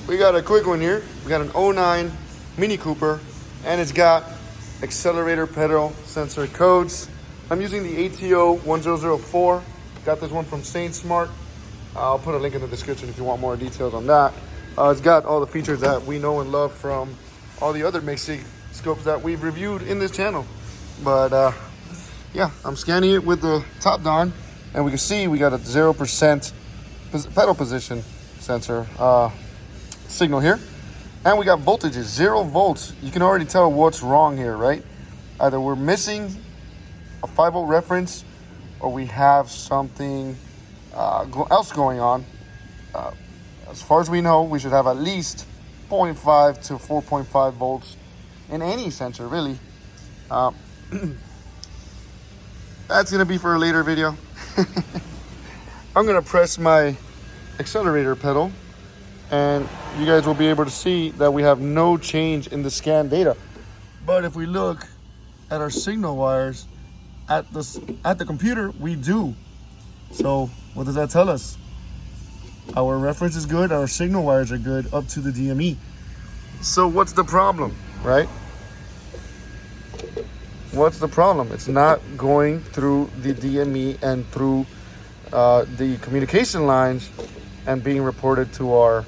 we got a quick one here. We got an '09 Mini Cooper, and it's got accelerator pedal sensor codes. I'm using the ATO 1004. Got this one from Saint Smart. I'll put a link in the description if you want more details on that. It's got all the features that we know and love from all the other mixing scopes that we've reviewed in this channel. But yeah, I'm scanning it with the top down, and we can see we got a 0% pedal position sensor signal here. And we got voltages, 0 volts. You can already tell what's wrong here, right? Either we're missing a 5-volt reference, or we have something else going on. As far as we know, we should have at least 0.5 to 4.5 volts in any sensor, really. That's gonna be for a later video. I'm gonna press my accelerator pedal, and you guys will be able to see that we have no change in the scan data. But if we look at our signal wires at the computer, we do. So what does that tell us? Our reference is good, our signal wires are good up to the DME. So what's the problem, right? What's the problem? It's not going through the DME and through the communication lines and being reported to our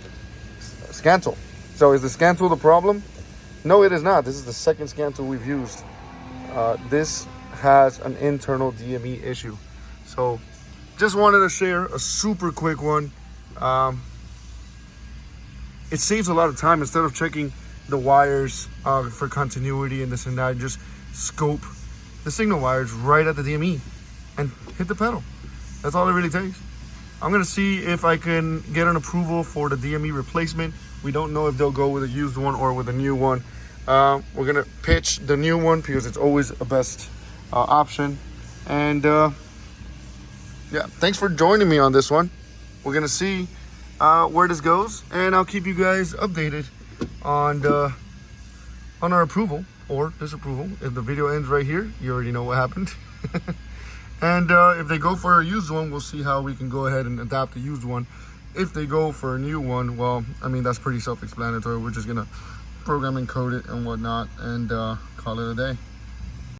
scan tool. So is the scan tool the problem? No, it is not. This is the second scan tool we've used. This has an internal DME issue. So just wanted to share a super quick one. It saves a lot of time. Instead of checking the wires for continuity and this and that, just scope the signal wires right at the DME and hit the pedal. That's all it really takes. I'm gonna see if I can get an approval for the DME replacement. We don't know if they'll go with a used one or with a new one. We're gonna pitch the new one because it's always a best option. And yeah, thanks for joining me on this one. We're gonna see where this goes, and I'll keep you guys updated on our approval or disapproval. If the video ends right here, you already know what happened. And if they go for a used one, we'll see how we can go ahead and adapt the used one. If they go for a new one, well, I mean, that's pretty self-explanatory. We're just gonna program and code it and whatnot, and call it a day.